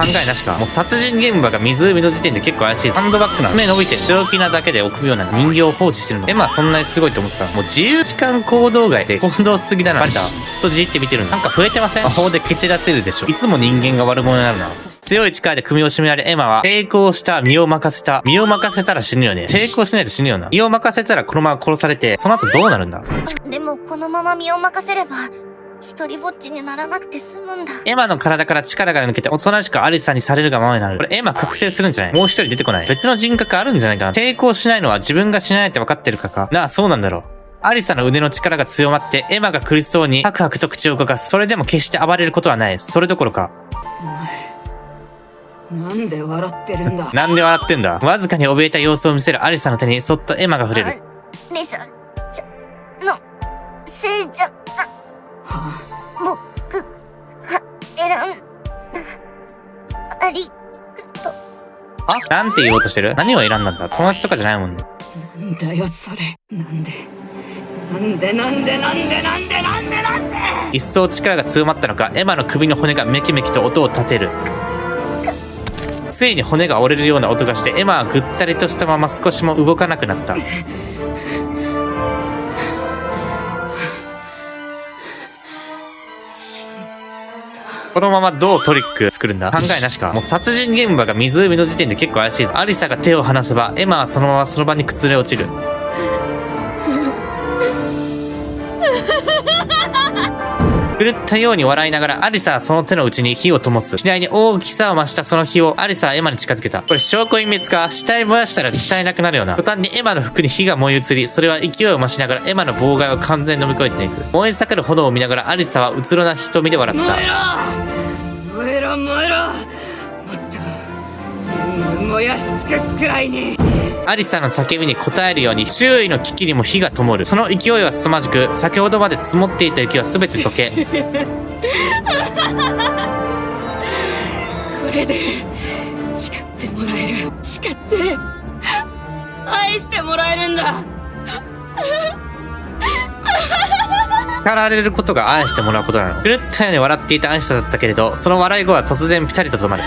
考えなしか。もう殺人現場が湖の時点で結構怪しい。ハンドバッグなの。目伸びてる。強気なだけで臆病な人形を放置してるの。そんなにすごいと思ってた。もう自由時間行動外で行動しすぎだな。バレた。ずっとじーって見てるの。なんか増えてません？魔法で蹴散らせるでしょ。いつも人間が悪者になるな。強い力で首を絞められ、エマは抵抗した身を任せた。身を任せたら死ぬよね。抵抗しないと死ぬよな。身を任せたらこのまま殺されて、その後どうなるんだ？でもこのまま身を任せれば一人ぼっちにならなくて済むんだ。エマの体から力が抜けて、おとなしくアリサにされるがままになる。これエマ覚醒するんじゃない？もう一人出てこない。別の人格あるんじゃないかな。抵抗しないのは自分がしないって分かってるからか。なあ、そうなんだろう。アリサの腕の力が強まって、エマが苦しそうにハクハクと口を動かす。それでも決して暴れることはない。それどころか。お前、なんで笑ってるんだ。なんで笑ってんだ。わずかに怯えた様子を見せるアリサの手にそっとエマが触れる。リサちゃんのせいじゃ、僕は選んだ。ありがとう。なんて言おうとしてる？何を選んだんだ？友達とかじゃないもんね。なんだよそれ。なんで一層力が強まったのか、エマの首の骨がメキメキと音を立てる。ついに骨が折れるような音がして、エマはぐったりとしたまま少しも動かなくなった。このままどうトリック作るんだ？考えなしか。もう殺人現場が湖の時点で結構怪しいぞ。アリサが手を離せば、エマはそのままその場に崩れ落ちる。狂ったように笑いながら、アリサはその手の内に火を灯す。次第に大きさを増したその火を、アリサはエマに近づけた。これ証拠隠滅か？死体燃やしたら死体なくなるよな。途端にエマの服に火が燃え移り、それは勢いを増しながらエマの妨害を完全に飲み込んでいく。燃え盛る炎を見ながら、アリサはうつろな瞳で笑った。燃えろもっと全部燃やし尽くすくらいに。アリサの叫びに応えるように周囲の危機にも火が灯る。その勢いは凄まじく、先ほどまで積もっていた雪は全て溶け、これで誓ってもらえる。誓って愛してもらえるんだ。叱られることが愛してもらうことなの。狂ったように笑っていたアリサだったけれど、その笑い声は突然ピタリと止まる。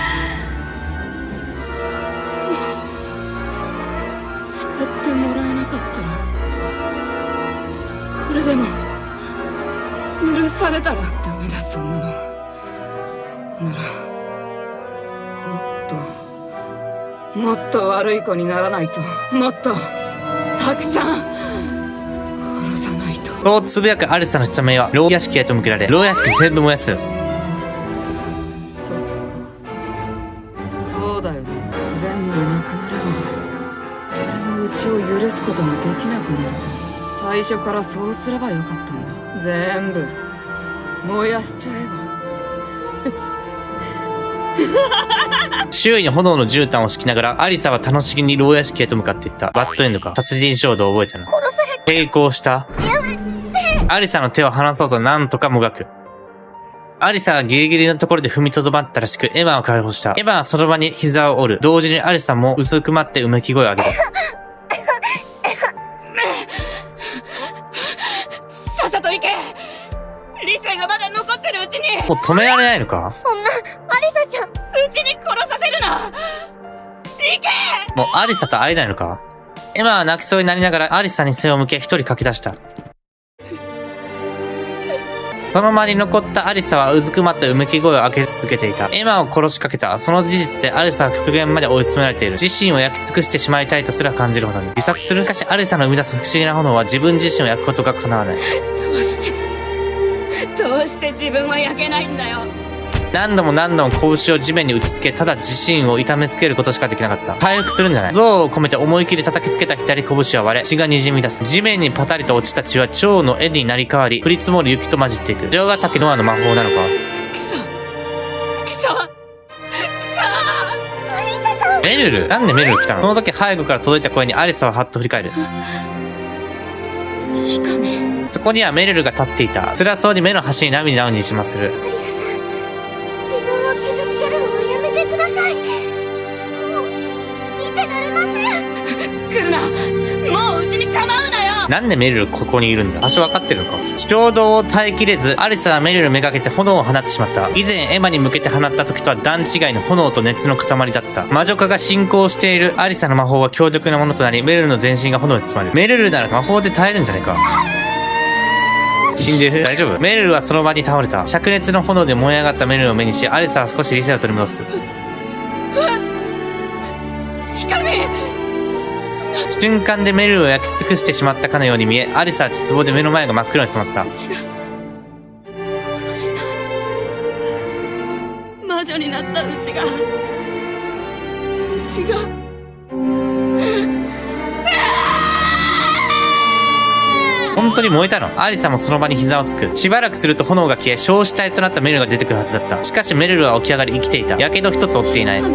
叱ってもらえなかったら、これでも許されたらダメだ。そんなのならもっと悪い子にならないと。もっとたくさん殺さないと。そうつぶやくアリサの下目は牢屋敷へと向けられ、牢屋敷全部燃やす。そっか、そうだよね。全部なくなれば誰もうちを許すこともできなくなるじゃん。最初からそうすればよかったんだ。全部燃やしちゃえば。周囲に炎の絨毯を敷きながら、アリサは楽しげに牢屋敷へと向かっていった。バッドエンドか。殺人衝動を覚えたの。殺され抵抗した。アリサの手を離そうとなんとかもがく。アリサはギリギリのところで踏みとどまったらしく、エマを解放した。エマはその場に膝を折る。同時にアリサもうずくまってうめき声を上げた。さっさと行け。理性がまだ残ってるうちに。もう止められないのか？そんな、アリサちゃん。うちに殺させるな。行け。もうアリサと会えないのか？エマは泣きそうになりながらアリサに背を向け一人駆け出した。その間に残ったアリサはうずくまってうめき声を上げ続けていた。エマを殺しかけた。その事実でアリサは極限まで追い詰められている。自身を焼き尽くしてしまいたいとすら感じるほどに。自殺するかしアリサの生み出す不思議な炎は自分自身を焼くことが叶わない。どうして自分は焼けないんだよ。何度も拳を地面に打ちつけ、ただ自身を痛めつけることしかできなかった。回復するんじゃない？憎悪を込めて思い切り叩きつけた左拳は割れ、血が滲み出す。地面にパタリと落ちた血は蝶の絵になり変わり、降り積もる雪と混じっていく。城ヶ崎ノアの魔法なのか？クソアリサさん。メルル？なんでメルル来たの？その時背後から届いた声にアリサはハッと振り返る。いいかね。そこにはメルルが立っていた。辛そうに目の端に涙をにじませる。アリサさん、自分を傷つけるのはやめてください。もう見てられません。来るな。もううちに構うなよ。なんでメルルここにいるんだ？場所わかってるのか？衝動を耐えきれず、アリサはメルルめがけて炎を放ってしまった。以前エマに向けて放った時とは段違いの炎と熱の塊だった。魔女化が進行しているアリサの魔法は強力なものとなり、メルルの全身が炎に包まれる。メルルなら魔法で耐えるんじゃねえか。死んでる？大丈夫？メルルはその場に倒れた。灼熱の炎で燃え上がったメルルを目にし、アリサは少し理性を取り戻す。瞬間でメルルを焼き尽くしてしまったかのように見え、アリサは絶望で目の前が真っ黒に染まった。殺した魔女になったうちが本当に燃えたの？アリサもその場に膝をつく。しばらくすると炎が消え、焼死体となったメルルが出てくるはずだった。しかしメルルは起き上がり生きていた。火傷一つ負っていない。大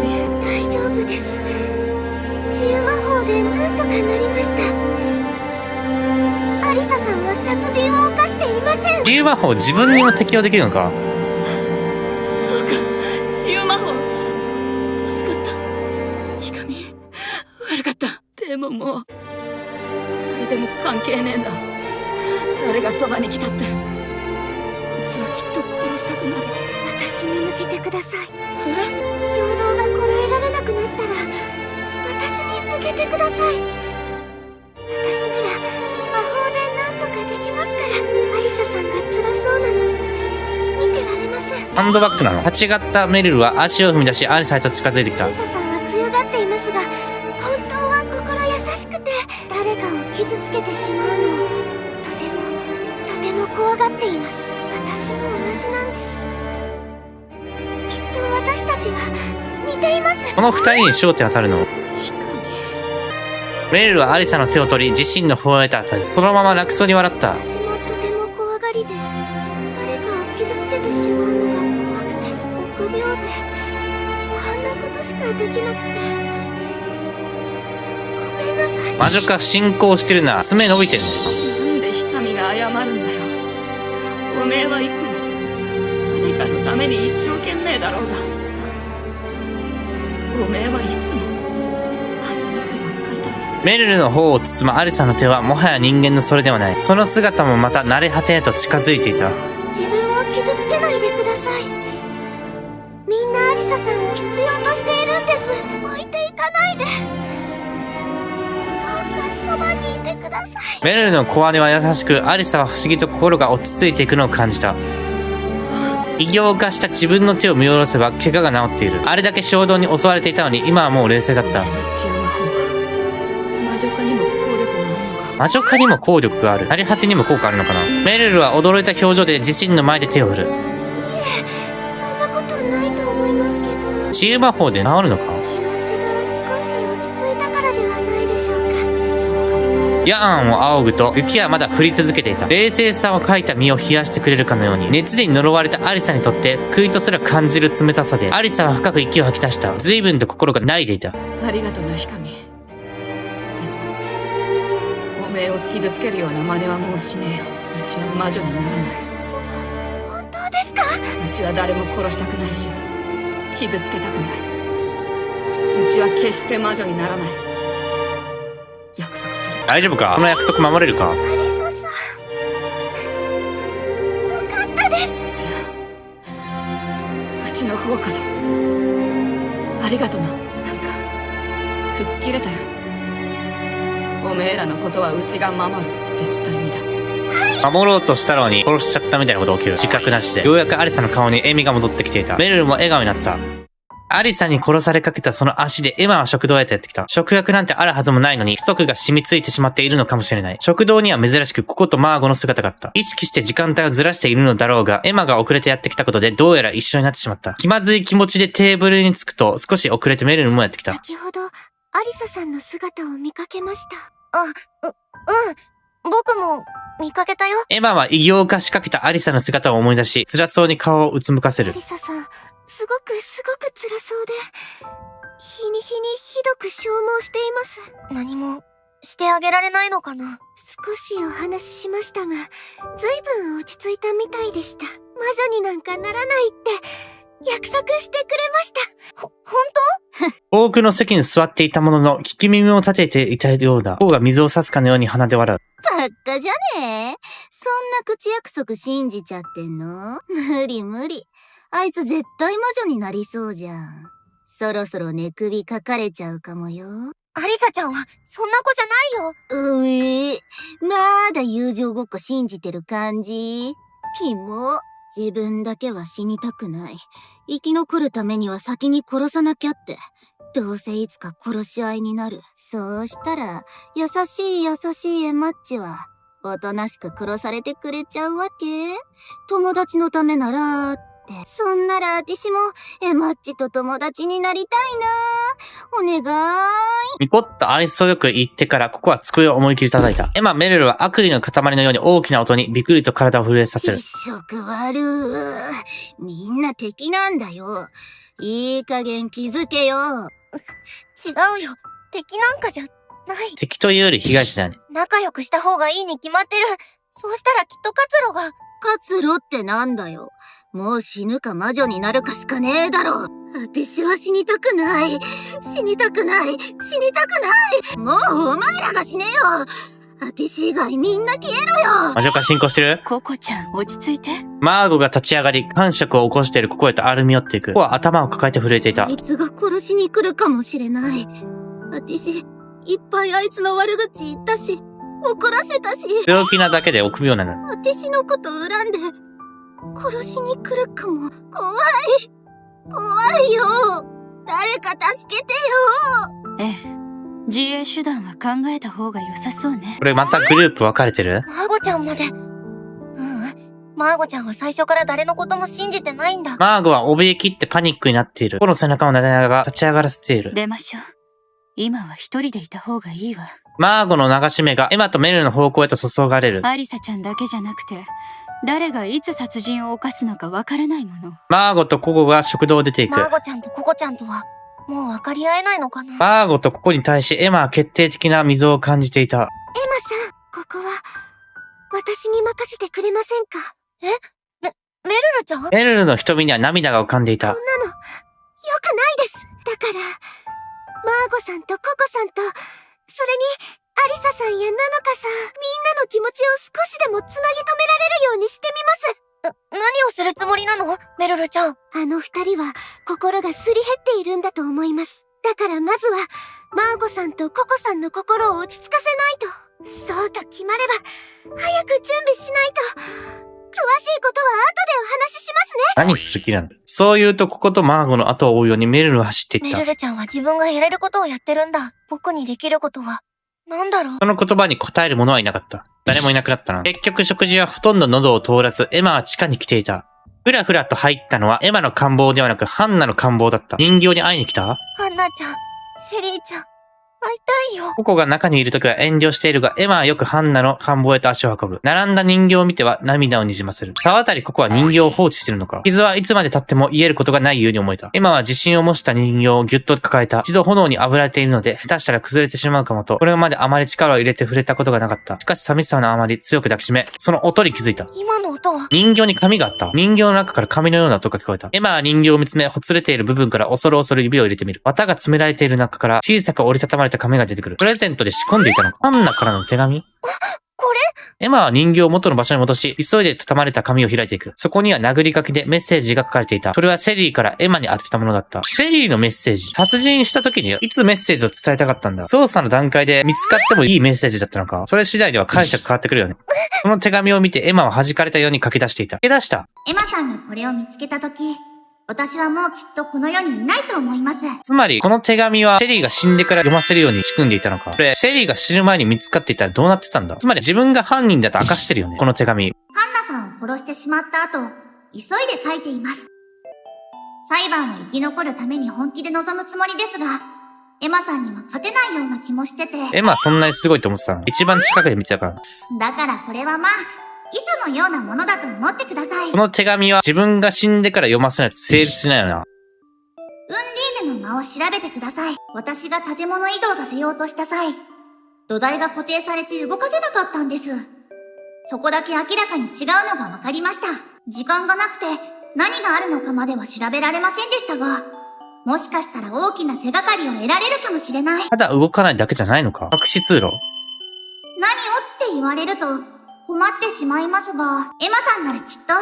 丈夫です。治癒魔法でなんとかなりました。アリサさんは殺人を犯していません。治癒魔法自分にも適用できるのか？そうか、治癒魔法助かった。ひかみ悪かった。でももう誰でも関係ねえんだ。誰がそばに来たってうちはきっと殺したくなる。私に向けてください。衝動がこらえられなくなったら私に向けてください。私なら魔法でなんとかできますから。アリサさんが辛そうなの見てられません。ハンドバッグなの？立ち上がったメルルは足を踏み出し、アリサへと近づいてきた。アリサさんは強がっていますが、本当は心優しくて、誰かを傷つけてしまうのをとても怖がっています。私も同じなんです。きっと私たちは似ています。この二人に焦点当たるの？メルルはアリサの手を取り、自身の方へと当たり、そのまま楽そうに笑った。私もとても怖がりで、誰かを傷つけてしまうのが怖くて、臆病で、こんなことしかできなくて、ごめんなさい。魔女化進行してるな。爪伸びてるの？なんでひかみが謝るんだよ。おめえはいつも誰かのために一生懸命だろうが。おめえはいつも謝ってばっかりだね。メルルの方を包むアリサの手はもはや人間のそれではない。その姿もまた慣れ果てへと近づいていた。自分を傷つけないでください。みんなアリサさんを必要としているんです。置いていかないで。どうかそばにいてください。メルルの小姉は優しく、アリサは不思議と心が落ち着いていくのを感じた。異形化した自分の手を見下ろせば怪我が治っている。あれだけ衝動に襲われていたのに今はもう冷静だった。おめえの治癒魔法は魔女化にも効力があるのか。魔女化にも効力がある。慣れ果てにも効果あるのかな。メルルは驚いた表情で自身の前で手を振る。そんなことないと思いますけど。治癒魔法で治るのか？気持ちが少し落ち着いたからではないでしょうか。そうかもな。ヤーンを仰ぐと雪はまだ降り続けていた。冷静さを欠いた身を冷やしてくれるかのように、熱で呪われたアリサにとって救いとすら感じる冷たさで、アリサは深く息を吐き出した。随分と心が泣いていた。ありがとうなひかみ。でもおめえを傷つけるような真似はもうしねえよ。うちは魔女にならない。本当ですか？うちは誰も殺したくないし傷つけたくない。うちは決して魔女にならない。約束する。大丈夫か？この約束守れるか？アリサさん、よかったです。うちの方こそありがとな。なんか吹っ切れたよ。おめえらのことはうちが守る。絶対にだ。守ろうとしたのに殺しちゃったみたいなこと起きる。自覚なしで。ようやくアリサの顔に笑みが戻ってきていた。メルルも笑顔になった。アリサに殺されかけたその足でエマは食堂へとやってきた。食欲なんてあるはずもないのに、不足が染みついてしまっているのかもしれない。食堂には珍しくココとマーゴの姿があった。意識して時間帯をずらしているのだろうが、エマが遅れてやってきたことでどうやら一緒になってしまった。気まずい気持ちでテーブルに着くと、少し遅れてメルルもやってきた。先ほど、アリサさんの姿を見かけました。僕も見かけたよ。エマは異形化しかけたアリサの姿を思い出し、辛そうに顔をうつむかせるア。リサさん、すごく辛そうで、日にひどく消耗しています。何もしてあげられないのかな。少しお話ししましたが、ずいぶん落ち着いたみたいでした。魔女になんかならないって約束してくれました。本当？多くの席に座っていたものの、聞き耳を立てていたようだ。こうが水を差すかのように鼻で笑う。ばっかじゃねえ。そんな口約束信じちゃってんの？無理無理。あいつ絶対魔女になりそうじゃん。そろそろ寝首かかれちゃうかもよ。アリサちゃんはそんな子じゃないよ。まだ友情ごっこ信じてる感じ？キモ。自分だけは死にたくない。生き残るためには先に殺さなきゃって。どうせいつか殺し合いになる。そうしたら、優しいエマッチは、おとなしく殺されてくれちゃうわけ？友達のためなら、って。そんなら私も、エマッチと友達になりたいな。お願い。ニコッと愛想よく言ってから、ここは机を思い切り叩いた。エマ・メルルは悪意の塊のように大きな音にびっくりと体を震えさせる。気色悪。みんな敵なんだよ。いい加減気づけよ。違うよ。敵なんかじゃない。敵というより被害者だよね。仲良くした方がいいに決まってる。そうしたらきっと活路が。活路ってなんだよ。もう死ぬか魔女になるかしかねえだろ。私は死にたくない。死にたくない。死にたくない。もうお前らが死ねよ。私以外みんな消えろよ。魔女化進行してる？ココちゃん、落ち着いて。マーゴが立ち上がり、感触を起こしているココへと歩み寄っていく。ココは頭を抱えて震えていた。あいつが殺しに来るかもしれない。私、いっぱいあいつの悪口言ったし、怒らせたし。病気なだけで臆病なの。私のこと恨んで、殺しに来るかも。怖いよ。誰か助けてよ。ええ。自衛手段は考えた方が良さそうね。これまたグループ分かれてる？マーゴちゃんまで。マーゴちゃんは最初から誰のことも信じてないんだ。マーゴは怯え切ってパニックになっている。ココの背中を撫でながら立ち上がらせている。出ましょう。今は一人でいた方がいいわ。マーゴの流し目がエマとメルルの方向へと注がれる。アリサちゃんだけじゃなくて、誰がいつ殺人を犯すのかわからないもの。マーゴとココが食堂を出ていく。マーゴちゃんとココちゃんとは、もう分かり合えないのかな。マーゴとココに対しエマは決定的な溝を感じていた。エマさん、ここは、私に任せてくれませんか？メルルちゃん？メルルの瞳には涙が浮かんでいた。そんなの、良くないです。だから、マーゴさんとココさんと、それに、アリサさんやナノカさん、みんなの気持ちを少しでもつなぎ止められるようにしてみます。何をするつもりなの？メルルちゃん。あの二人は、心がすり減っているんだと思います。だからまずは、マーゴさんとココさんの心を落ち着かせないと。そうと決まれば、早く準備しないと。詳しいことは後でお話ししますね。何する気なの？そう言うとココとマーゴの後を追うようにメルルは走っていった。メルルちゃんは自分がやれることをやってるんだ。僕にできることは、なんだろう。その言葉に答える者はいなかった。誰もいなくなったな。結局食事はほとんど喉を通らず、エマは地下に来ていた。ふらふらと入ったのはエマの官房ではなくハンナの官房だった。人形に会いに来た？ハンナちゃん、シェリーちゃん、会いたいよ。ココが中にいるときは遠慮しているが、エマはよくハンナの官房へと足を運ぶ。並んだ人形を見ては涙をにじませる。沢渡りココは人形を放置してるのか。傷はいつまで経っても癒えることがないように思えた。エマは自信を持した人形をぎゅっと抱えた。一度炎に炙られているので、下手したら崩れてしまうかもと、これまであまり力を入れて触れたことがなかった。しかし寂しさのあまり強く抱きしめ、その音に気づいた。今の音は？人形に髪があった。人形の中から髪のような音が聞こえた。エマは人形を見つめ、ほつれている部分から恐る恐る指を入れてみる。綿が詰められている中から小さく折りたたまれた紙が出てくる。プレゼントで仕込んでいたのか。ハンナからの手紙？これ？エマは人形を元の場所に戻し、急いで畳まれた紙を開いていく。そこには殴り書きでメッセージが書かれていた。それはシェリーからエマに当てたものだった。シェリーのメッセージ。殺人した時にいつメッセージを伝えたかったんだ。捜査の段階で見つかってもいいメッセージだったのか。それ次第では解釈変わってくるよね。この手紙を見てエマは弾かれたように書き出していた。書き出した。エマさんがこれを見つけたとき、私はもうきっとこの世にいないと思います。つまり、この手紙はシェリーが死んでから読ませるように仕組んでいたのか。これ、シェリーが死ぬ前に見つかっていたらどうなってたんだ。つまり自分が犯人だと明かしてるよね。この手紙。ハンナさんを殺してしまった後、急いで書いています。裁判は生き残るために本気で臨むつもりですが、エマさんには勝てないような気もしてて。エマはそんなにすごいと思ってたの。一番近くで見てたから。だからこれはまあ、遺書のようなものだと思ってください。この手紙は自分が死んでから読ませないと成立しないよな。ウンディーネの間を調べてください。私が建物移動させようとした際、土台が固定されて動かせなかったんです。そこだけ明らかに違うのが分かりました。時間がなくて何があるのかまでは調べられませんでしたが、もしかしたら大きな手がかりを得られるかもしれない。ただ動かないだけじゃないのか。隠し通路。何をって言われると困ってしまいますが、エマさんならきっと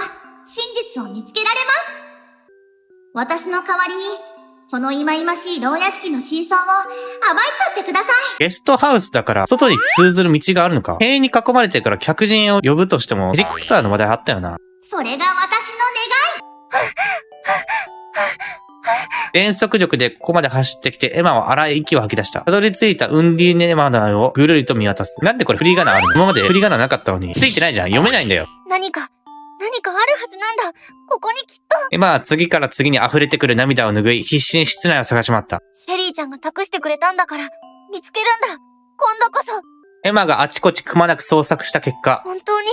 真実を見つけられます。私の代わりに、この忌々しい牢屋敷の真相を暴いちゃってください。ゲストハウスだから外に通ずる道があるのか。塀に囲まれてるから客人を呼ぶとしてもヘリコプターの話題あったよな。それが私の願い。全速力でここまで走ってきてエマは荒い息を吐き出した。たどり着いたウンディーネマナをぐるりと見渡す。なんでこれ振り仮名あるの？今まで振り仮名なかったのに。ついてないじゃん。読めないんだよ。何かあるはずなんだ。ここにきっと。エマは次から次に溢れてくる涙を拭い、必死に室内を探し回った。シェリーちゃんが託してくれたんだから、見つけるんだ。今度こそ。エマがあちこちくまなく捜索した結果、本当に、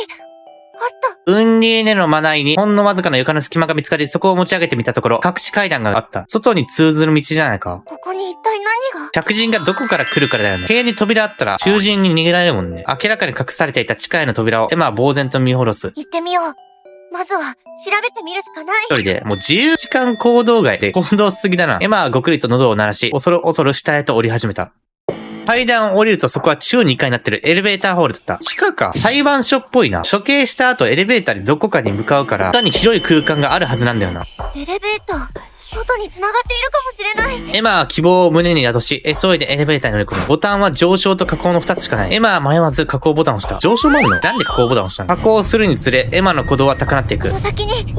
あった。ウンディーネのマナイにほんのわずかな床の隙間が見つかり、そこを持ち上げてみたところ、隠し階段があった。外に通ずる道じゃないか。ここに一体何が？客人がどこから来るからだよね。塀に扉あったら、囚人に逃げられるもんね。明らかに隠されていた地下への扉を、エマは呆然と見下ろす。行ってみよう。まずは、調べてみるしかない。一人で、もう自由時間行動外で行動しすぎだな。エマはごくりと喉を鳴らし、恐る恐る下へと降り始めた。階段を降りるとそこは中2階になってるエレベーターホールだった。地下か。裁判所っぽいな。処刑した後エレベーターでどこかに向かうから、下に広い空間があるはずなんだよな。エレベーター、外に繋がっているかもしれない。エマは希望を胸に宿し、急いでエレベーターに乗り込む。ボタンは上昇と下降の2つしかない。エマは迷わず下降ボタンを押した。上昇もあるの？なんで下降ボタンを押したの？下降するにつれ、エマの鼓動は高鳴っていく。この先に、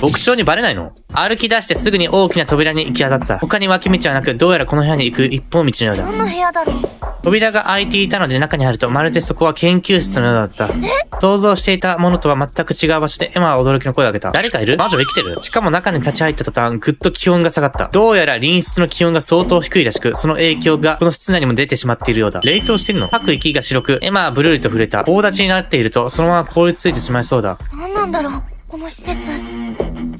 牧長にバレないの？歩き出してすぐに大きな扉に行き当たった。他に脇道はなく、どうやらこの部屋に行く一本道のようだ。何の部屋だろう？扉が開いていたので中に入ると、まるでそこは研究室のようだった。想像していたものとは全く違う場所で、エマは驚きの声を上げた。誰かいる？魔女生きてる？しかも中に立ち入った途端、ぐっと気温が下がった。どうやら隣室の気温が相当低いらしく、その影響がこの室内にも出てしまっているようだ。冷凍してるの？吐く息が白く、エマはブルリと触れた。棒立ちになっていると、そのまま凍りついてしまいそうだ。何なんだろう？この施設。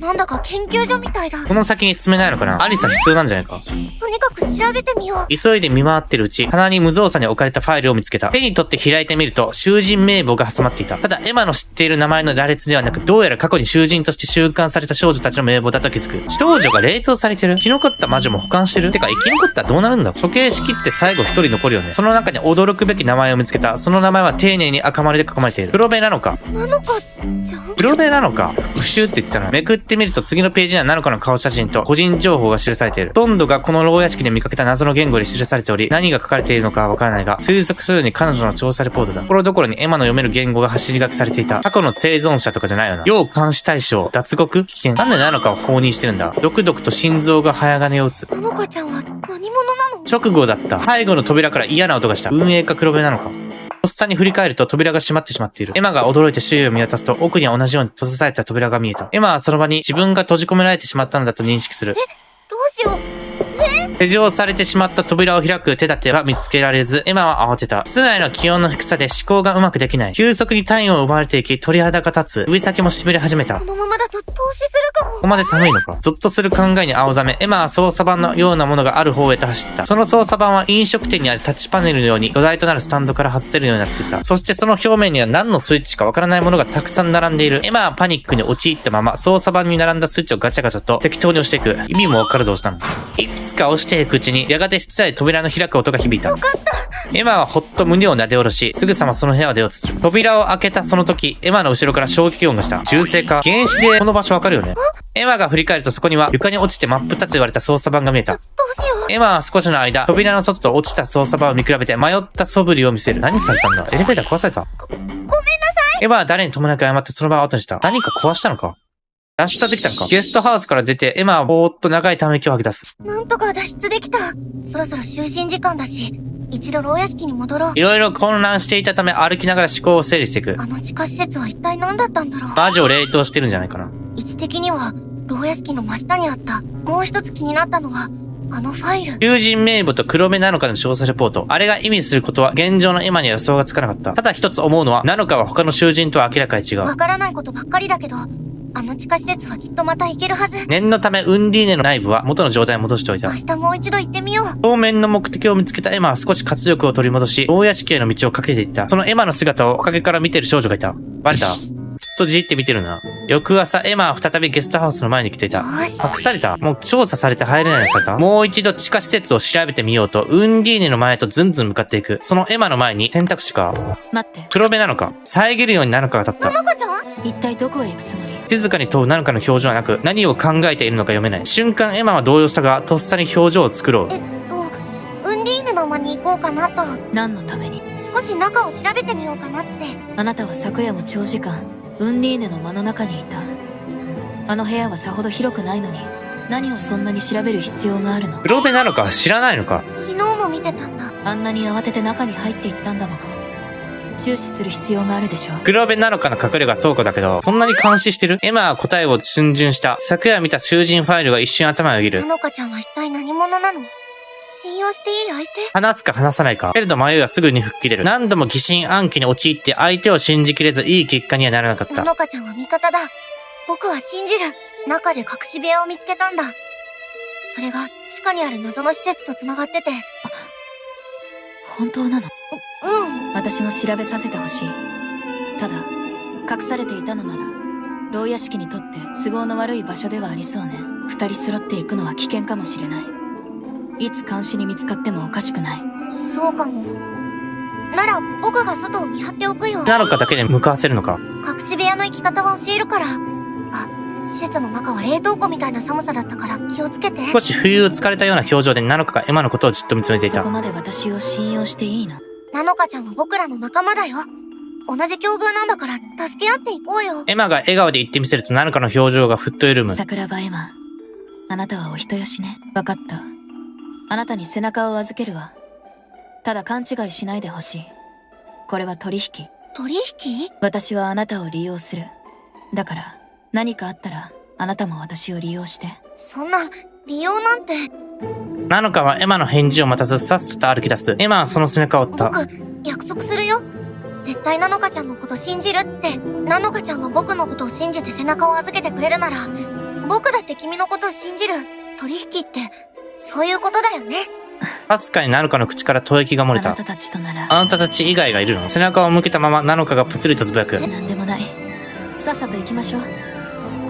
なんだか研究所みたいだ。この先に進めないのかな？アリサ必要なんじゃないか？とにかく調べてみよう。急いで見回ってるうち、棚に無造作に置かれたファイルを見つけた。手に取って開いてみると、囚人名簿が挟まっていた。ただ、エマの知っている名前の羅列ではなく、どうやら過去に囚人として収監された少女たちの名簿だと気づく。少女が冷凍されてる？生き残った魔女も保管してる？てか、生き残ったらどうなるんだ？処刑しきって最後一人残るよね。その中に驚くべき名前を見つけた。その名前は丁寧に赤丸で囲まれている。黒部なのか？なのか、じゃん？黒部なのか？復讐って言ったら、めくってみると次のページにはナノカの顔写真と個人情報が記されている。ほとんどがこの牢屋敷で見かけた謎の言語で記されており、何が書かれているのかはわからないが、推測するに彼女の調査レポートだ。ところどころにエマの読める言語が走り書きされていた。過去の生存者とかじゃないよな。要監視対象、脱獄、危険。なんでナノカを放任してるんだ？ドクドクと心臓が早金を打つ。なのかちゃんは何者なの？直後だった。背後の扉から嫌な音がした。運営か黒部なのか。とっさに振り返ると扉が閉まってしまっている。エマが驚いて周囲を見渡すと奥には同じように閉ざされた扉が見えた。エマはその場に自分が閉じ込められてしまったのだと認識する。どうしよう。施錠されてしまった扉を開く手立ては見つけられず、エマは慌てた。室内の気温の低さで思考がうまくできない。急速に体温を奪われていき、鳥肌が立つ。指先も痺れ始めた。このままだと凍死するかも。ここまで寒いのか？ゾッとする考えに青ざめ、エマは操作盤のようなものがある方へと走った。その操作盤は飲食店にあるタッチパネルのように土台となるスタンドから外せるようになっていた。そしてその表面には何のスイッチかわからないものがたくさん並んでいる。エマはパニックに陥ったまま操作盤に並んだスイッチをガチャガチャと適当に押していく。意味もわからず押したの。いくつか押していくうちに、やがて室内で扉の開く音が響いた。エマはほっと胸をなで下ろし、すぐさまその部屋を出ようとする。扉を開けたその時、エマの後ろから衝撃音がした。銃声か？原子でこの場所わかるよね。エマが振り返るとそこには床に落ちて真っ二つ言われた操作盤が見えた。どうしよう。エマは少しの間、扉の外と落ちた操作盤を見比べて迷った素振りを見せる。何されたんだ？エレベーター壊された？ごめんなさい。エマは誰にともなく謝ってその場を後にした。何か壊したのか？脱出はできたのか？ゲストハウスから出て、エマはぼーっと長いため息を吐き出す。なんとか脱出できた。そろそろ就寝時間だし、一度牢屋敷に戻ろう。いろいろ混乱していたため歩きながら思考を整理していく。あの地下施設は一体何だったんだろう。魔女を冷凍してるんじゃないかな。位置的には、牢屋敷の真下にあった。もう一つ気になったのは、あのファイル。囚人名簿と黒目なのかの調査レポート。あれが意味することは現状のエマには予想がつかなかった。ただ一つ思うのは、なのかは他の囚人とは明らかに違う。わからないことばっかりだけど、あの地下施設はきっとまた行けるはず。念のためウンディーネの内部は元の状態に戻しておいた。明日もう一度行ってみよう。当面の目的を見つけたエマは少し活力を取り戻し、牢屋敷への道をかけていった。そのエマの姿を陰から見ている少女がいた。バレた？ずっとじーって見てるな。翌朝、エマは再びゲストハウスの前に来ていた。よし。隠された。もう調査されて入れないようにされた。もう一度地下施設を調べてみようと、ウンディーネの前へとずんずん向かっていく。そのエマの前に選択肢か。待って、黒部なのか、遮るようになのかが立った。なのかちゃん？一体どこへ行くつもり？静かに問うなのかの表情はなく、何を考えているのか読めない。瞬間エマは動揺したが、とっさに表情を作ろう。ウンディーヌの間に行こうかなと。何のために？少し中を調べてみようかなって。あなたは昨夜も長時間、ウンディーネの間の中にいた。あの部屋はさほど広くないのに、何をそんなに調べる必要があるの？黒部なのか知らないのか。昨日も見てたんだ。あんなに慌てて中に入っていったんだもの。注視する必要があるでしょ。黒部なのかの隠れが倉庫だけど、そんなに監視してる？エマは答えを逡巡した。昨夜見た囚人ファイルが一瞬頭をよぎる。なのかちゃんは一体何者なの？信用していい相手？話すか話さないか。けれど迷いはすぐに吹っ切れる。何度も疑心暗鬼に陥って相手を信じきれずいい結果にはならなかっなた。のかちゃんは味方だ。僕は信じる。中で隠し部屋を見つけたんだ。それが地下にある謎の施設と繋がってて。本当なの？うん。私も調べさせてほしい。ただ、隠されていたのなら、牢屋敷にとって都合の悪い場所ではありそうね。二人揃っていくのは危険かもしれない。いつ監視に見つかってもおかしくない。そうかも。なら僕が外を見張っておくよ。なのかだけで向かわせるのか。隠し部屋の行き方は教えるから。施設の中は冷凍庫みたいな寒さだったから気をつけて。少し不意を突かれたような表情でナノカがエマのことをじっと見つめていた。そこまで私を信用していいの？なのかちゃんは僕らの仲間だよ。同じ境遇なんだから助け合っていこうよ。エマが笑顔で言ってみせるとナノカの表情がふっと緩む。桜庭エマ、あなたはお人よしね。わかった。あなたに背中を預けるわ。ただ勘違いしないでほしい。これは取引。取引？私はあなたを利用する。だから何かあったらあなたも私を利用して。そんな、利用なんて。ナノカはエマの返事を待たずさっさと歩き出す。エマはその背中を追った。僕、約束するよ。絶対なのかちゃんのこと信じるって。なのかちゃんが僕のことを信じて背中を預けてくれるなら、僕だって君のことを信じる。取引って、そういうことだよね。かすかにナノカの口から吐息が漏れた。あなたたちとなら。あなたたち以外がいるの？背中を向けたままナノカがぷつりとつぶやく。なんでもない。さっさと行きましょう。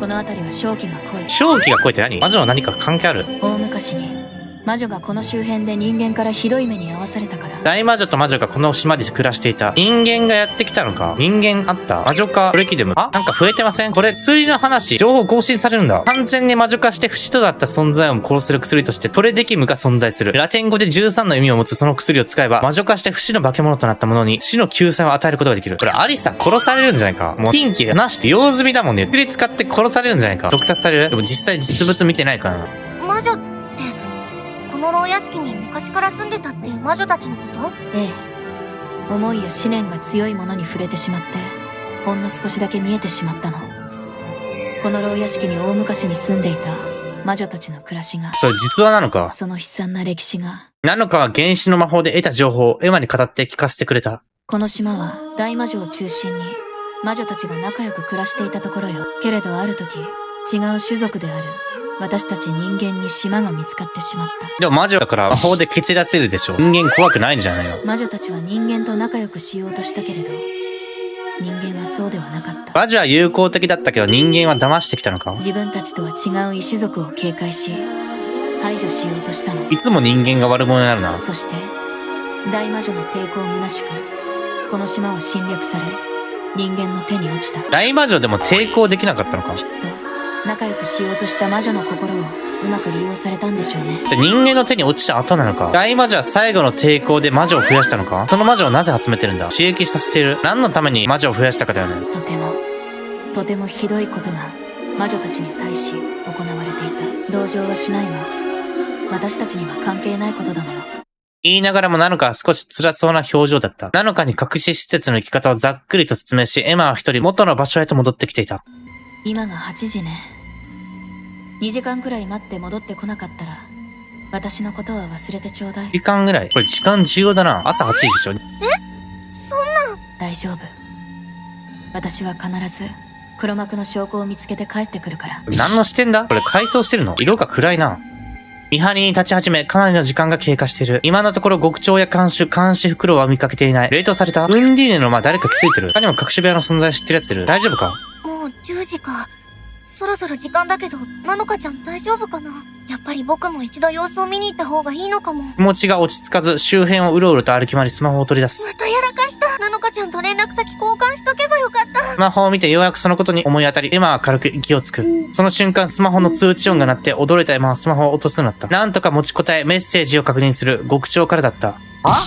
この辺りは正気が濃い。正気が濃いって何？魔女は何か関係ある？大昔に魔女がこの周辺で人間からひどい目に遭わされたから。大魔女と魔女がこの島で暮らしていた。人間がやってきたのか？人間あった？魔女か？コレキデム？あ？なんか増えてません？これ薬の話、情報更新されるんだ。完全に魔女化して不死となった存在を殺せる薬としてトレデキムが存在する。ラテン語で13の意味を持つその薬を使えば魔女化して不死の化け物となった者に死の救済を与えることができる。これアリサ殺されるんじゃないか？もう近畿がなして用済みだもんね。薬使って殺されるんじゃないか？毒殺される？でも実際実物見てないからな。魔女って、この牢屋敷に昔から住んでたっていう魔女たちのこと？ええ。思いや思念が強いものに触れてしまって、ほんの少しだけ見えてしまったの。この牢屋敷に大昔に住んでいた魔女たちの暮らしが。それ実話なのか？その悲惨な歴史が。なのかは原始の魔法で得た情報をエマに語って聞かせてくれた。この島は大魔女を中心に魔女たちが仲良く暮らしていたところよ。けれどある時、違う種族である私たち人間に島が見つかってしまった。でも魔女だから魔法で蹴散らせるでしょ。人間怖くないんじゃないの？魔女たちは人間と仲良くしようとしたけれど、人間はそうではなかった。魔女は友好的だったけど人間は騙してきたのか？自分たちとは違う異種族を警戒し、排除しようとしたの。いつも人間が悪者になるな。そして、大魔女の抵抗虚しく、この島は侵略され、人間の手に落ちた。大魔女でも抵抗できなかったのか？きっと、仲良くしようとした魔女の心をうまく利用されたんでしょうね。で人間の手に落ちた後なのか？大魔女は最後の抵抗で魔女を増やしたのか？その魔女をなぜ集めてるんだ？刺激させている？何のために魔女を増やしたかだよね。とてもひどいことが魔女たちに対し行われていた。同情はしないわ。私たちには関係ないことだもの。言いながらもナノカは少し辛そうな表情だった。ナノカに隠し施設の生き方をざっくりと説明し、エマは一人元の場所へと戻ってきていた。今が8時ね。2時間くらい待って戻ってこなかったら、私のことは忘れてちょうだい。時間ぐらい？これ時間重要だな。朝8時でしょ？大丈夫。私は必ず黒幕の証拠を見つけて帰ってくるから。何の視点だ？これ改装してるの？色が暗いな。見張りに立ち始め、かなりの時間が経過している。今のところ極長や監視袋は見かけていない。冷凍されたウンディーネの誰か気づいてる。他にも隠し部屋の存在知ってるやついる。大丈夫か？もう10時か。そろそろ時間だけど、なのかちゃん大丈夫かな？やっぱり僕も一度様子を見に行った方がいいのかも。気持ちが落ち着かず、周辺をうろうろと歩き回りスマホを取り出す。またやらかした。なのかちゃんと連絡先交換しとけばよかった。スマホを見てようやくそのことに思い当たり、エマは軽く息をつく。その瞬間、スマホの通知音が鳴って驚いたエマはスマホを落とすとなった。なんとか持ちこたえメッセージを確認する極長からだった。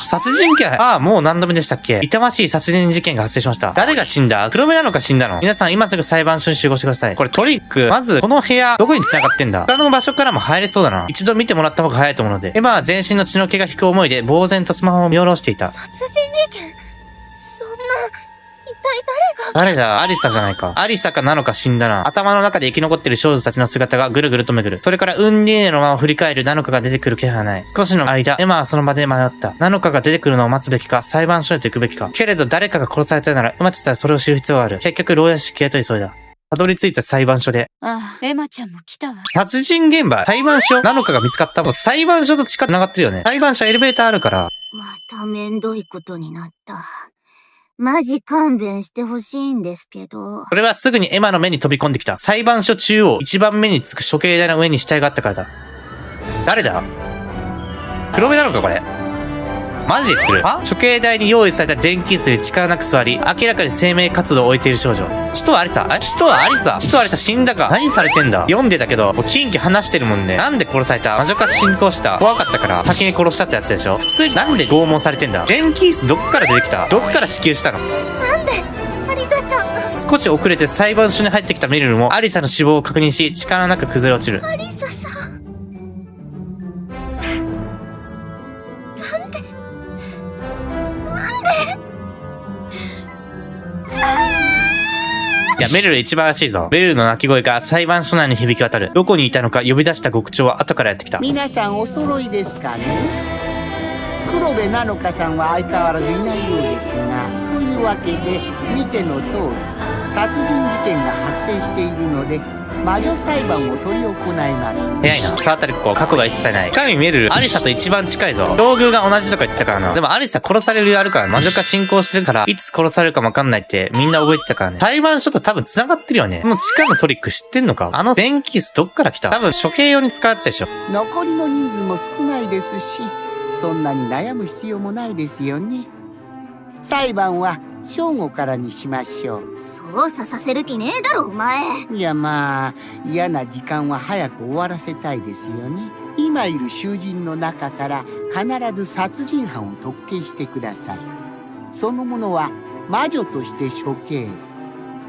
殺人鬼もう何度目でしたっけ？痛ましい殺人事件が発生しました。誰が死んだ？黒目なのか死んだの？皆さん今すぐ裁判所に集合してください。これトリック。まず、この部屋、どこに繋がってんだ？他の場所からも入れそうだな。一度見てもらった方が早いと思うので。エマは全身の血の気が引く思いで、呆然とスマホを見下ろしていた。殺人事件？そんな、一体誰が？誰だ？アリサじゃないか。アリサかなのか死んだな。頭の中で生き残っている少女たちの姿がぐるぐると巡る。それからウンディーネの間を振り返るナノカが出てくる気配はない。少しの間、エマはその場で迷った。ナノカが出てくるのを待つべきか、裁判所へと行くべきか。けれど誰かが殺されたなら、エマたちはそれを知る必要がある。結局、牢屋敷へと急いだ。たどり着いた裁判所で。ああ、エマちゃんも来たわ。殺人現場、裁判所ナノカが見つかった。もう裁判所と地下繋がってるよね。裁判所エレベーターあるから。まためんどいことになった。マジ勘弁してほしいんですけど。これはすぐにエマの目に飛び込んできた。裁判所中央、一番目につく処刑台の上に死体があったからだ。誰だ？黒目なのかこれ。マジ言ってる？処刑台に用意された電気椅子に力なく座り、明らかに生命活動を終えている少女。使徒アリサ死んだか。何されてんだ？読んでたけど、もう近畿話してるもんね。なんで殺された？魔女化進行した。怖かったから先に殺したってやつでしょ。薬なんで拷問されてんだ？電気椅子どっから出てきた？どっから支給したの？なんでアリサちゃんが。少し遅れて裁判所に入ってきたメリルもアリサの死亡を確認し、力なく崩れ落ちる。アリサさん。いや、メルル一番らしいぞ。メルルの鳴き声が裁判所内に響き渡る。どこにいたのか呼び出した極長は後からやってきた。皆さんお揃いですかね？黒部なのかさんは相変わらずいないようですが、というわけで見ての通り殺人事件が発生しているので魔女裁判を執り行います。早いな。さあたりここ、過去が一切ない。神メルル、アリサと一番近いぞ。境遇が同じとか言ってたからな。でもアリサ殺される理由あるから、魔女化進行してるから、いつ殺されるかもわかんないってみんな覚えてたからね。裁判所と多分繋がってるよね。この地下のトリック知ってんのか？あの電気椅子どっから来た？多分処刑用に使われてたでしょ。残りの人数も少ないですし、そんなに悩む必要もないですよね。裁判は正午からにしましょう。操作させる気ねえだろお前。いやまあ、嫌な時間は早く終わらせたいですよね。今いる囚人の中から必ず殺人犯を特定してください。その者は魔女として処刑。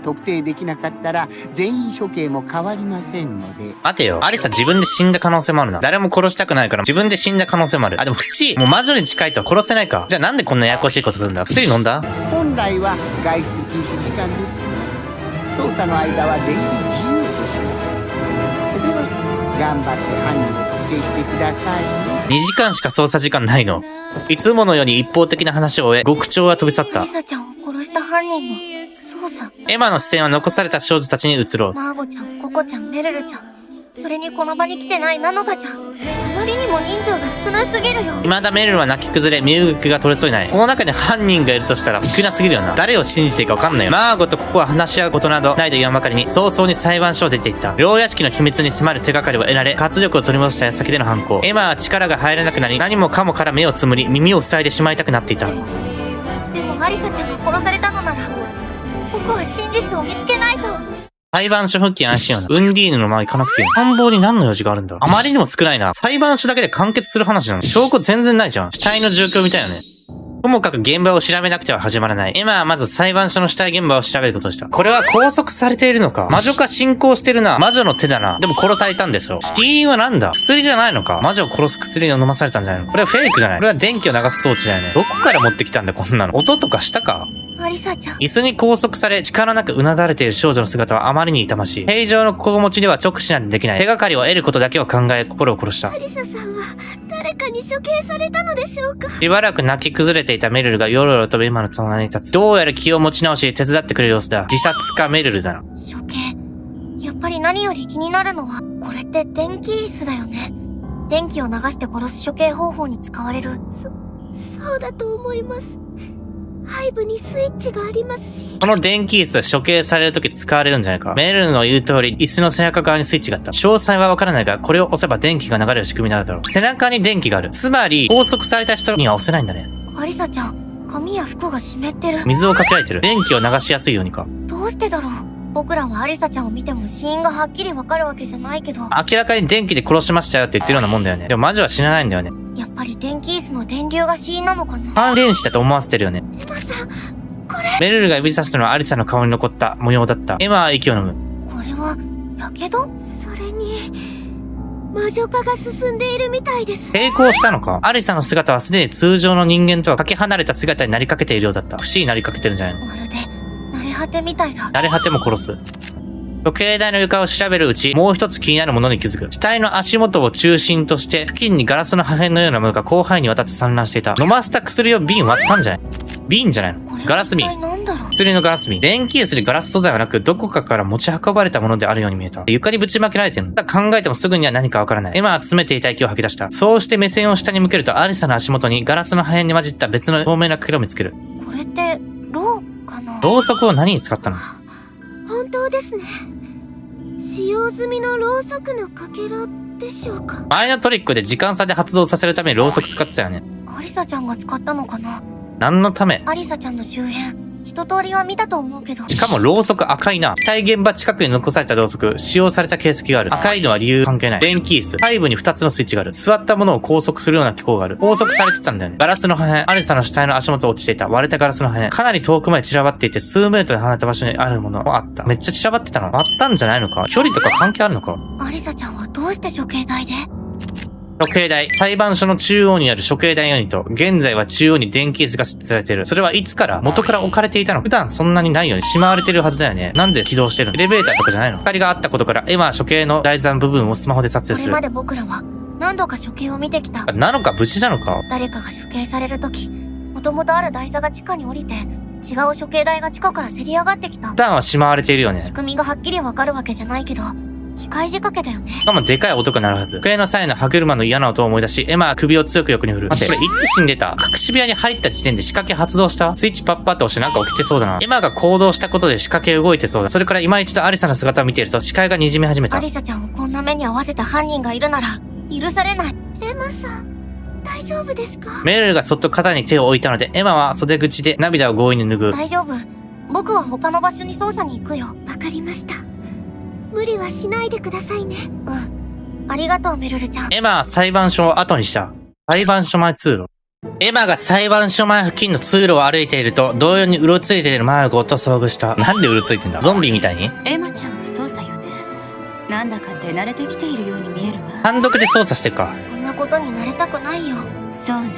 特定できなかったら全員処刑も変わりませんので。待てよ。アリサ自分で死んだ可能性もあるな。誰も殺したくないから自分で死んだ可能性もある。あ、でも不思議。もう魔女に近いとは殺せないか。じゃあなんでこんなややこしいことするんだ？薬飲んだ？本来は外出禁止時間です。捜査の間は出入り自由とします。では、頑張って犯人を特定してくださいね。2時間しか捜査時間ないの。いつものように一方的な話を終え、極長は飛び去ったアリ。サちゃんを殺した犯人の捜査。エマの視線は残された少女たちに移ろう。マーゴちゃん、ココちゃん、メルルちゃん。それにこの場に来てないナノカちゃん。あまりにも人数が少なすぎるよ。未だメルルは泣き崩れ、身動きが取れそうにない。この中に犯人がいるとしたら少なすぎるよな。誰を信じていいか分かんないよ。マーゴとここは話し合うことなどないと言わんばかりに、早々に裁判所を出て行った。牢屋敷の秘密に迫る手がかりを得られ、活力を取り戻した矢先での犯行。エマは力が入らなくなり、何もかもから目をつむり、耳を塞いでしまいたくなっていた。でもアリサちゃんが殺されたのなら、僕は真実を見つけないと。裁判所付近安心よな。ウンディーヌの前行かなくていいの。探訪に何の用事があるんだ？あまりにも少ないな。裁判所だけで完結する話なの。証拠全然ないじゃん。死体の状況みたいよね。ともかく現場を調べなくては始まらない。エマはまず裁判所の死体現場を調べることにした。これは拘束されているのか？魔女化進行してるな。魔女の手だな。でも殺されたんですよ。死因はなんだ？薬じゃないのか？魔女を殺す薬を飲まされたんじゃないの？これはフェイクじゃない？これは電気を流す装置だよね。どこから持ってきたんだこんなの。音とかしたか？アリサちゃん。椅子に拘束され、力なくうなだれている少女の姿はあまりに痛ましい。平常の心持ちでは直視なんてできない。手がかりを得ることだけを考え、心を殺した。アリサさんは誰かに処刑されたのでしょうか？しばらく泣き崩れていたメルルがよろよろとエマの隣に立つ。どうやら気を持ち直し手伝ってくれる様子だ。自殺かメルルだな。処刑。やっぱり何より気になるのは、これって電気椅子だよね。電気を流して殺す処刑方法に使われる。そうだと思います。背部にスイッチがありますし。この電気椅子は処刑されるとき使われるんじゃないか。メルの言う通り、椅子の背中側にスイッチがあった。詳細はわからないが、これを押せば電気が流れる仕組みになるだろう。背中に電気がある。つまり、拘束された人には押せないんだね。アリサちゃん、髪や服が湿ってる。水をかけられてる。電気を流しやすいようにか。どうしてだろう。僕らはアリサちゃんを見ても死因がはっきりわかるわけじゃないけど、明らかに電気で殺しましたよって言ってるようなもんだよね。でも魔女は死なないんだよね。やっぱり電気椅子の電流が死因なのかな。感電死だと思わせてるよね。エマさん、メルルが指さしたのはアリサの顔に残った模様だった。エマは息を飲む。これは、やけど？それに、魔女化が進んでいるみたいです。抵抗したのか？アリサの姿はすでに通常の人間とはかけ離れた姿になりかけているようだった。不死になりかけてるんじゃないの？まるで、慣れ果てみたいだ。慣れ果ても殺す。時計台の床を調べるうち、もう一つ気になるものに気づく。死体の足元を中心として、付近にガラスの破片のようなものが広範囲にわたって散乱していた。飲ませた薬を瓶割ったんじゃない？瓶じゃないの？これガラス瓶。一体なんだろう。薬のガラス瓶。電気椅子でガラス素材はなく、どこかから持ち運ばれたものであるように見えた。床にぶちまけられてるの。考えてもすぐには何かわからない。エマは詰めていた息を吐き出した。そうして目線を下に向けると、アリサの足元にガラスの破片に混じった別の透明なかけらを見つける。これって、ろうかな。ろうそくを何に使ったの？本当ですね。使用済みのろうそくのかけらでしょうか。前のトリックで時間差で発動させるためにろうそく使ってたよね。アリサちゃんが使ったのかな。何のため？アリサちゃんの周辺、一通りは見たと思うけど。しかもろうそく赤いな。死体現場近くに残されたろうそく、使用された形跡がある。赤いのは理由関係ない。電気椅子。背部に2つのスイッチがある。座ったものを拘束するような機構がある。拘束されてたんだよね。ガラスの破片。アリサの死体の足元落ちていた。割れたガラスの破片。かなり遠くまで散らばっていて、数メートル離れた場所にあるものもあった。めっちゃ散らばってたの？割ったんじゃないのか？距離とか関係あるのか？アリサちゃんはどうして処刑台で？処刑台。裁判所の中央にある処刑台ユニット。現在は中央に電気椅子が設置されている。それはいつから元から置かれていたの？普段そんなにないようにしまわれてるはずだよね。なんで起動してるの？エレベーターとかじゃないの？光があったことから、エマは処刑の台座の部分をスマホで撮影する。これまで僕らは何度か処刑を見てきた。なのか無事なのか？誰かが処刑されるとき、もともとある台座が地下に降りて、違う処刑台が地下からせり上がってきた。普段はしまわれているよね。仕組みがはっきりわかるわけじゃないけど、機械仕掛けだよね。しかもでかい音が鳴るはず。机の際の歯車の嫌な音を思い出し、エマは首を強く横に振る。待って、これいつ死んでた？隠し部屋に入った時点で仕掛け発動した？スイッチパッパって押してなんか起きてそうだな。エマが行動したことで仕掛け動いてそうだ。それから今一度アリサの姿を見ていると視界が滲み始めた。アリサちゃんをこんな目に遭わせた犯人がいるなら、許されない。エマさん、大丈夫ですか？メルルがそっと肩に手を置いたので、エマは袖口で涙を強引に拭う。大丈夫。僕は他の場所に捜査に行くよ。わかりました。無理はしないでくださいね。うん。ありがとう、メルルちゃん。エマは裁判所を後にした。裁判所前通路。エマが裁判所前付近の通路を歩いていると、同様にうろついているマーゴと遭遇した。なんでうろついてんだ？ゾンビみたいに？エマちゃんも操作よね。なんだか手慣れてきているように見えるわ。単独で操作してるか。こんなことに慣れたくないよ。そうね。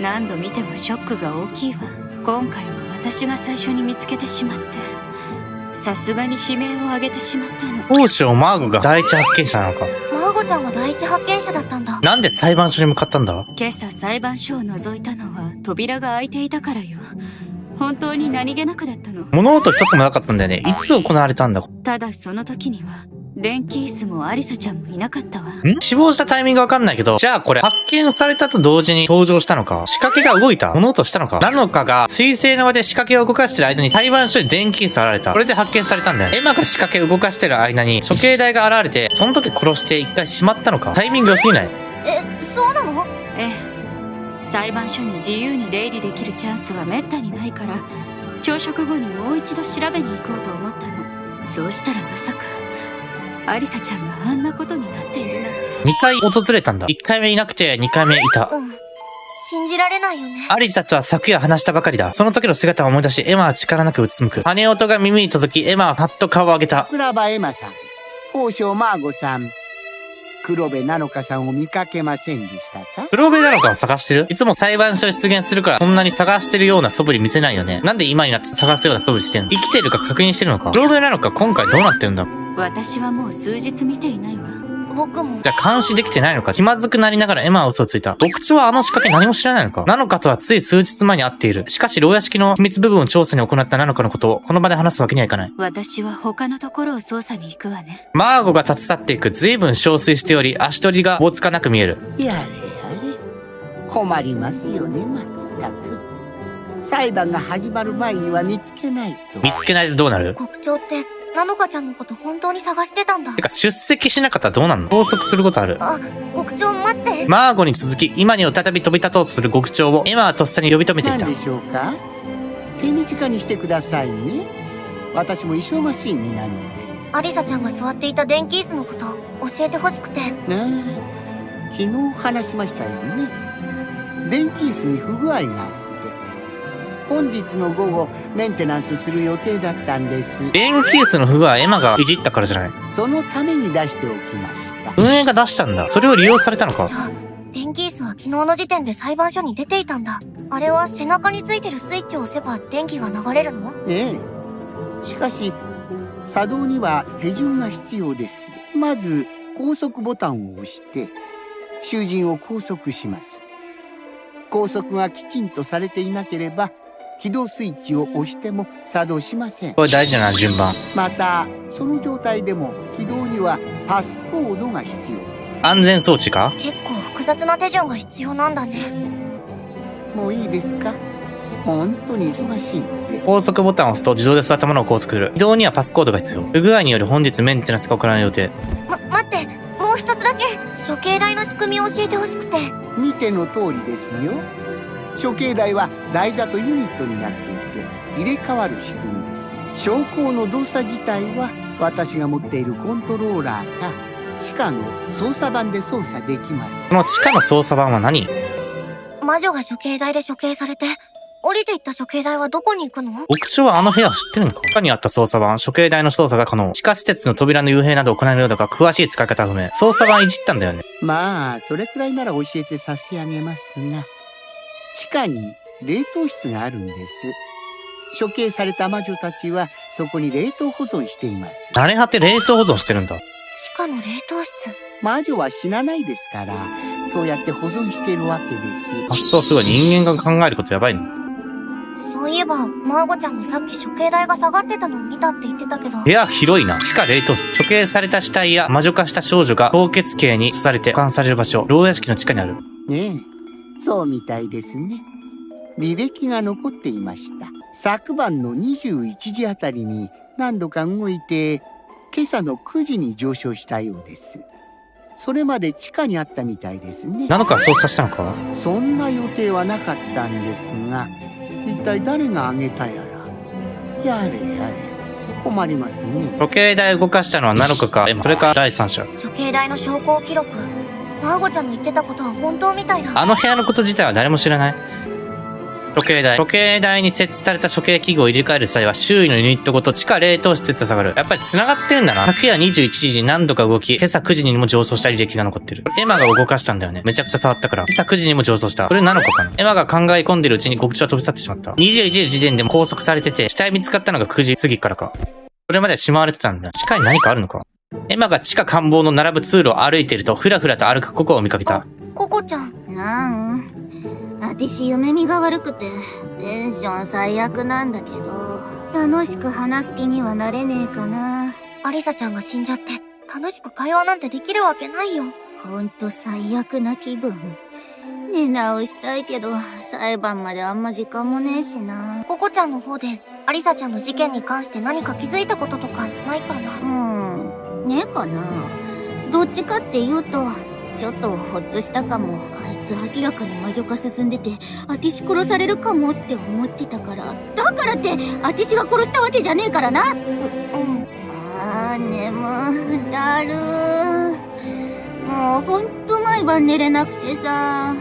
何度見てもショックが大きいわ。今回は私が最初に見つけてしまって、さすがに悲鳴を上げてしまったの。当初マーゴが第一発見者なのか。マーゴちゃんが第一発見者だったんだ。なんで裁判所に向かったんだ？今朝裁判所を覗いたのは扉が開いていたからよ。本当に何気なくだったの。物音一つもなかったんだよね。いつ行われたんだ？ただその時には電気椅子もアリサちゃんもいなかったわ。死亡したタイミングわかんないけど、じゃあこれ発見されたと同時に登場したのか？仕掛けが動いた？物音したのか？なのかが、水星の輪で仕掛けを動かしてる間に裁判所に電気椅子現れた。これで発見されたんだよね。エマが仕掛けを動かしてる間に処刑台が現れて、その時殺して一回しまったのか？タイミング良すぎない？そうなの？ええ。裁判所に自由に出入りできるチャンスは滅多にないから、朝食後にもう一度調べに行こうと思ったの。そうしたらまさかアリサちゃんがあんなことになっているなんて。2回訪れたんだ。1回目いなくて2回目いた。うん。信じられないよね。アリサとは昨夜話したばかりだ。その時の姿を思い出し、エマは力なくうつむく。羽音が耳に届き、エマはさっと顔を上げた。桜庭エマさん、宝生マーゴさん、黒部なのかさんを見かけませんでしたか？黒部なのかを探してる？いつも裁判所に出現するから、そんなに探してるような素振り見せないよね。なんで今になって探すような素振りしてんの？生きてるか確認してるのか？黒部なのか今回どうなってるんだ？私はもう数日見ていないわ。僕も。じゃあ監視できてないのか。気まずくなりながらエマは嘘をついた。牧長はあの仕掛け何も知らないのか。ナノカとはつい数日前に会っている。しかし牢屋敷の秘密部分を調査に行ったナノカのことをこの場で話すわけにはいかない。私は他のところを捜査に行くわね。マーゴが立ち去っていく。随分憔悴しており、足取りがおぼつかなく見える。やれやれ。困りますよね、まったく。裁判が始まる前には見つけないと。見つけないでどうなる？国長って、ナノカちゃんのこと本当に探してたんだ。てか出席しなかったらどうなんの？拘束することある。あ、国長待って。マーゴに続き、今に再び飛び立とうとする極長をエマはとっさに呼び止めていた。何でしょうか？手短にしてくださいね。私も忙しい身なので。アリサちゃんが座っていた電気椅子のこと教えてほしくて。昨日話しましたよね。電気椅子に不具合があって、本日の午後メンテナンスする予定だったんです。電気椅子の不具合エマがいじったからじゃない。そのために出しておきました。運営が出したんだ。それを利用されたのか。じゃあ、電気椅子は昨日の時点で裁判所に出ていたんだ。あれは背中についてるスイッチを押せば電気が流れるの？ええ。しかし作動には手順が必要です。まず高速ボタンを押して囚人を拘束します。拘束がきちんとされていなければ起動スイッチを押しても作動しません。これ大事だな、順番。またその状態でも起動にはパスコードが必要です。安全装置か？結構複雑な手順が必要なんだね。もういいですか？本当に忙しいので。高速ボタンを押すと自動で座ったものを拘束する。移動にはパスコードが必要。不具合により本日メンテナンスが行われる予定。待って、もう一つだけ。処刑台の仕組みを教えてほしくて。見ての通りですよ。処刑台は台座とユニットになっていて入れ替わる仕組みです。昇降の動作自体は私が持っているコントローラーか地下の操作盤で操作できます。この地下の操作盤は何？魔女が処刑台で処刑されて、降りていった処刑台はどこに行くの？牧長はあの部屋を知ってるのか？地下にあった操作盤、処刑台の操作が可能。地下施設の扉の幽閉などを行えるようだが、詳しい使い方は不明。操作盤いじったんだよね。まあそれくらいなら教えて差し上げますが、地下に冷凍室があるんです。処刑された魔女たちはそこに冷凍保存しています。慣れ果て冷凍保存してるんだ。地下の冷凍室。魔女は死なないですから、そうやって保存しているわけです。発想すごい。人間が考えることやばいね。そういえば、マーゴちゃんがさっき処刑台が下がってたのを見たって言ってたけど。部屋広いな。地下冷凍室。処刑された死体や魔女化した少女が凍結刑にされて保管される場所。牢屋敷の地下にある。ねえ、そうみたいですね。履歴が残っていました。昨晩の21時あたりに何度か動いて、今朝の9時に上昇したようです。それまで地下にあったみたいですね。なのか操作したのか？そんな予定はなかったんですが、一体誰があげたやら。やれやれ、困りますね。処刑台を動かしたのはナノカかエマ、それか第三者。処刑台の昇降記録。マーゴちゃんの言ってたことは本当みたいだ。あの部屋のこと自体は誰も知らない。処刑台。処刑台に設置された処刑器具を入れ替える際は周囲のユニットごと地下冷凍室へと下がる。やっぱり繋がってるんだな。昨夜21時に何度か動き、今朝9時にも上昇した履歴が残ってる。エマが動かしたんだよね。めちゃくちゃ触ったから。今朝9時にも上昇した。これなのかかな。エマが考え込んでるうちに極長は飛び去ってしまった。21時時点でも拘束されてて、死体見つかったのが9時過ぎからか。それまではしまわれてたんだ。地下に何かあるのか。エマが地下官房の並ぶ通路を歩いていると、ふらふらと歩くココを見かけた。ココちゃん。私夢見が悪くてテンション最悪なんだけど、楽しく話す気にはなれねえかな。アリサちゃんが死んじゃって楽しく会話なんてできるわけないよ。ほんと最悪な気分。寝直したいけど裁判まであんま時間もねえしな。ココちゃんの方でアリサちゃんの事件に関して何か気づいたこととかないかな？ねえかな。どっちかっていうとちょっとほっとしたかも。あいつ明らかに魔女化進んでて、あてし殺されるかもって思ってたから。だからってあてしが殺したわけじゃねえからな。眠だるー。もうほんと毎晩寝れなくてさ。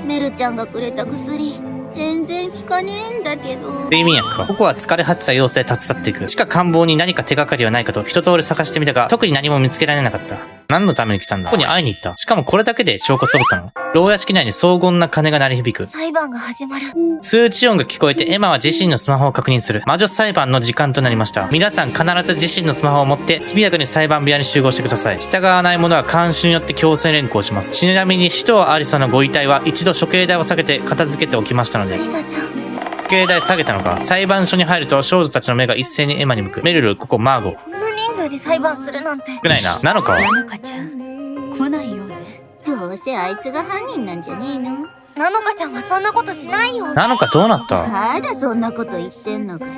メルちゃんがくれた薬全然効かねえんだけど。睡眠薬か。ココは疲れ果てた様子で立ち去っていく。地下官房に何か手がかりはないかと一通り探してみたが、特に何も見つけられなかった。何のために来たんだ？ここに会いに行った。しかもこれだけで証拠揃ったの？牢屋敷内に荘厳な鐘が鳴り響く。裁判が始まる。通知音が聞こえてエマは自身のスマホを確認する。魔女裁判の時間となりました。皆さん必ず自身のスマホを持って速やかに裁判部屋に集合してください。従わない者は監視によって強制連行します。ちなみに使徒アリサのご遺体は一度処刑台を下げて片付けておきましたので。リサちゃん。処刑台下げたのか。裁判所に入ると少女たちの目が一斉にエマに向く。メルル、ここマーゴ。こんな人数で裁判するなんて。少ないな。なのか。なのかちゃん来ないよね。どうせあいつが犯人なんじゃねえの？なのかちゃんはそんなことしないよ。なのかどうなった？まだそんなこと言ってんのかよ。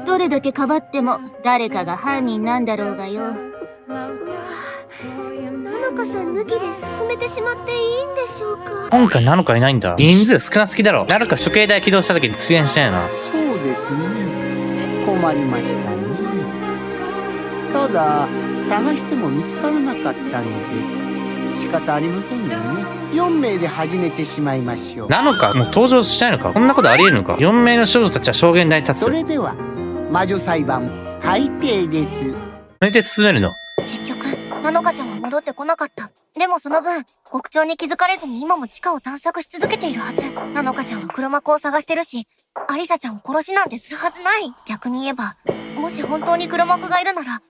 どれだけかばっても誰かが犯人なんだろうがよ。なのかさん抜きで進めてしまっていいんでしょうか？今回なのかいないんだ。人数少なすぎだろ。なのか処刑台起動した時に出現しないな。そうですね。困りましたね。ただ探しても見つからなかったので仕方ありませんよね。4名で始めてしまいましょう。なのかもう登場しないのか。こんなことあり得るのか。4名の少女たちは証言台に立つ。それでは魔女裁判開廷です。それで進めるの。結局、なのかちゃんは戻ってこなかった。でもその分、国長に気づかれずに今も地下を探索し続けているはず。なのかちゃんは黒幕を探してるし、アリサちゃんを殺しなんてするはずない。逆に言えば、もし本当に黒幕がいるなら、